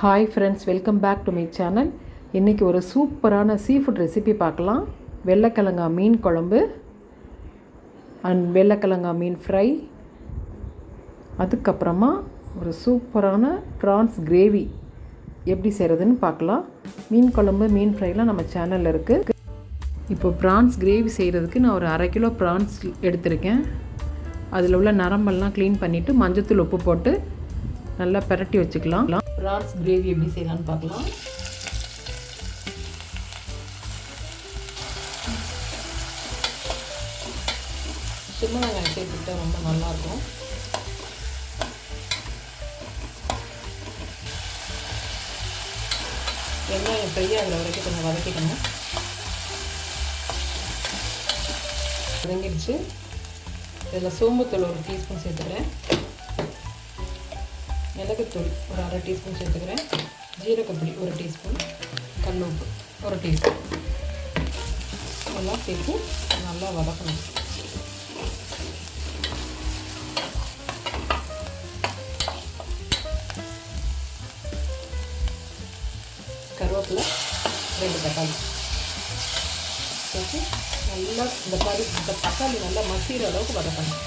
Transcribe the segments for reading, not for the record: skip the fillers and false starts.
Hi friends, welcome back to my channel. இன்றைக்கி ஒரு சூப்பரான சீ ஃபுட் ரெசிபி பார்க்கலாம். வெள்ளைக்கிழங்கா மீன் குழம்பு அண்ட் வெள்ளைக்கிழங்கா மீன் ஃப்ரை. அதுக்கப்புறமா ஒரு சூப்பரான ப்ரான்ஸ் கிரேவி எப்படி செய்கிறதுன்னு பார்க்கலாம். மீன் குழம்பு மீன் ஃப்ரைலாம் நம்ம சேனலில் இருக்குது. இப்போ ப்ரான்ஸ் கிரேவி செய்கிறதுக்கு நான் ஒரு 1/2 கிலோ ப்ரான்ஸ் எடுத்திருக்கேன். அதில் உள்ள நரம்பெல்லாம் க்ளீன் பண்ணிவிட்டு மஞ்சத்தூள் உப்பு போட்டு நல்லா பிரட்டி வச்சுக்கலாம். ப்ரான்ஸ் கிரேவி எப்படி செய்யலான்னு பார்க்கலாம். சின்ன வெங்காயம் சேர்த்துக்கிட்டா ரொம்ப நல்லாயிருக்கும். வெங்காயம் ஃப்ரை ஆகிற வரைக்கும் கொஞ்சம் வதக்கிக்கணும். வதங்கிடுச்சு. இதில் சோம்புத்தூள் 1 டீஸ்பூன் சேர்த்துக்கிறேன். மிளகுத்தூள் ஒரு 1/2 டீஸ்பூன் சேர்த்துக்கிறேன். ஜீரகப்பொடி 1 டீஸ்பூன். கல் உப்பு 1 டீஸ்பூன். எல்லாம் சேர்த்து நல்லா வதக்கணும். கருவேப்பிலை 2 தக்காளி சேர்த்து நல்லா இந்த தக்காளி நல்லா மசிகிற அளவுக்கு வதக்கணும்.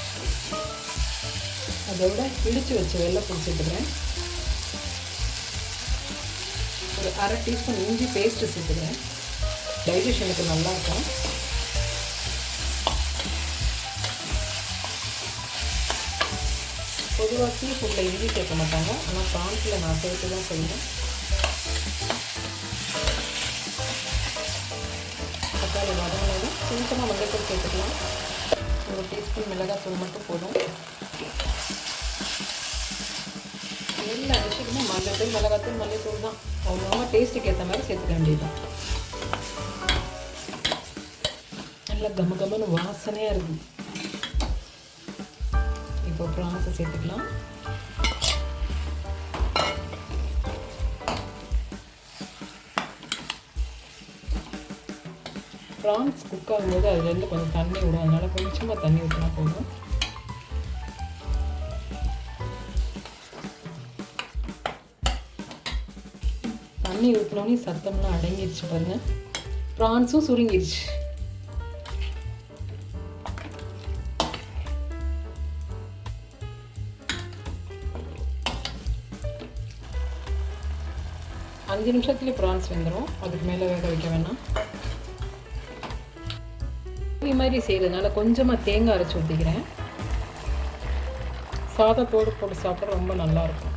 அதோட இடித்து வச்ச வெள்ளைப்பூடு சேர்த்துக்கிறேன். ஒரு 1/2 டீஸ்பூன் இஞ்சி பேஸ்ட்டு சேர்த்துக்கிறேன். டைஜஷனுக்கு நல்லாயிருக்கும். பொதுவாக சீ ஃபுட்டில் இஞ்சி சேர்க்க மாட்டாங்க, ஆனால் ப்ரான்ஸில் நான் சேர்த்து தான் செய்வேன். தக்காளி வதங்கினதும் கொஞ்சமாக மஞ்சள் சேர்த்துக்கலாம். 1 டீஸ்பூன் மிளகாத்தூள் மட்டும் போதும். எல்லா விஷயமும் மஞ்சள் மிளகாத்தூள் மல்லித்தூள் தான். அவங்க டேஸ்ட்டுக்கு ஏற்ற மாதிரி சேர்த்துக்க வேண்டியதுதான். நல்லா கமகமன்னு வாசனையாக இருக்குது. இப்போ ப்ரான்ஸை சேர்த்துக்கலாம். ப்ரான்ஸ் குக் ஆகும்போது அதுலேருந்து கொஞ்சம் தண்ணி விடும். அதனால் கொஞ்சமாக தண்ணி ஊற்றினா போதும். தண்ணி ஊற்றினோடனே சத்தம்லாம் அடங்கிடுச்சு பாருங்கள். ப்ரான்ஸும் சுருங்கிடுச்சு. அஞ்சு நிமிஷத்துலேயே ப்ரான்ஸ் வெந்துடும். அதுக்கு மேலே வேக வைக்க வேணாம். இது மாதிரி செய்கிறதுனால கொஞ்சமாக தேங்காய் அரைச்சி ஊற்றிக்கிறேன். சாதத்தோடு போட்டு சாப்பிட ரொம்ப நல்லாயிருக்கும்.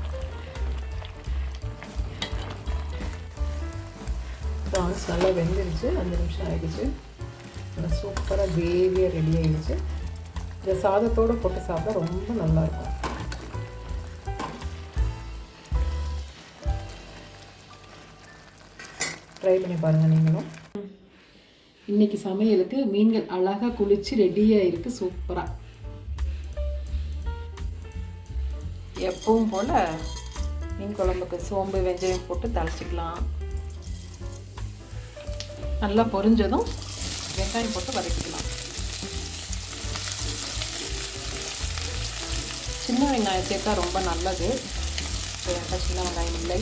ப்ரான்ஸ் நல்லா வெந்துருச்சு. 5 நிமிஷம் ஆகிடுச்சு. நல்லா சூப்பராக கிரேவியாக ரெடி ஆகிடுச்சு. இந்த சாதத்தோடு போட்டு சாப்பிட ரொம்ப நல்லாயிருக்கும். ட்ரை பண்ணி பாருங்கள் நீங்களும். இன்றைக்கி சமையலுக்கு மீன்கள் அழகாக குளித்து ரெடியாக இருக்குது. சூப்பராக எப்பவும் போல் மீன் குழம்புக்கு சோம்பு வெந்தயம் போட்டு தளிச்சிக்கலாம். நல்லா பொரிஞ்சதும் வெங்காயம் போட்டு வதக்கிக்கலாம். சின்ன வெங்காயம் சேர்த்தா ரொம்ப நல்லது. என்கிட்ட சின்ன வெங்காயம் இல்லை.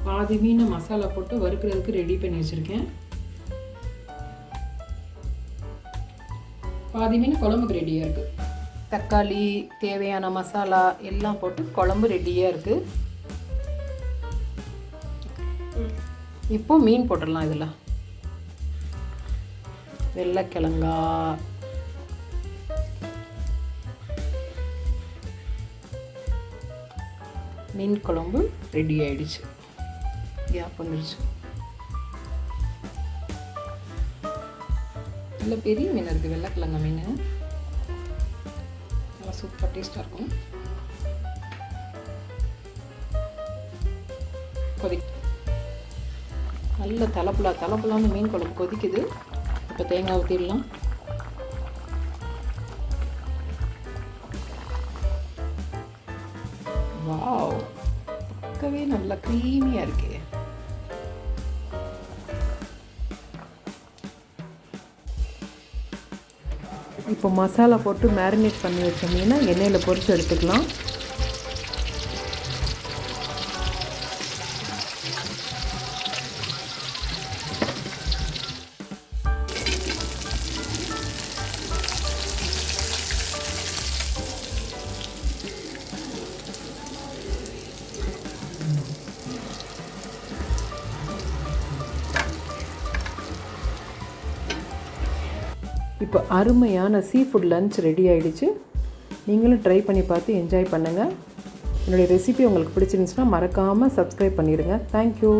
பாதி மீனை மசாலா போட்டு வறுக்கிறதுக்கு ரெடி பண்ணி வச்சுருக்கேன். பாதி மீன் குழம்புக்கு ரெடியாக இருக்குது. தக்காளி தேவையான மசாலா எல்லாம் போட்டு குழம்பு ரெடியாக இருக்குது. இப்போ மீன் போட்டுடலாம். இதில் வெள்ளைக்கிழங்கா, மீன் குழம்பு ரெடி ஆயிடுச்சு. கேப் வந்துடுச்சு. நல்ல பெரிய மீன் இருக்குது. வெள்ளைக்கிழங்கா மீன் நல்லா சூப்பர் டேஸ்ட்டாக இருக்கும். நல்ல தலப்புலான்னு மீன் குழம்பு கொதிக்குது. இப்போ தேங்காய் ஊற்றிடலாம். வாவ், பார்க்கவே நல்லா க்ரீமியாக இருக்கு. இப்போ மசாலா போட்டு மேரினேட் பண்ணி வச்ச மீனை எண்ணெயில் பொரித்து எடுத்துக்கலாம். இப்போ அருமையான சீ ஃபுட் லன்ச் ரெடி ஆகிடுச்சு. நீங்களும் ட்ரை பண்ணி பார்த்து என்ஜாய் பண்ணுங்கள். என்னுடைய ரெசிபி உங்களுக்கு பிடிச்சிருந்துச்சுன்னா மறக்காமல் சப்ஸ்கிரைப் பண்ணிடுங்க. தேங்க்யூ.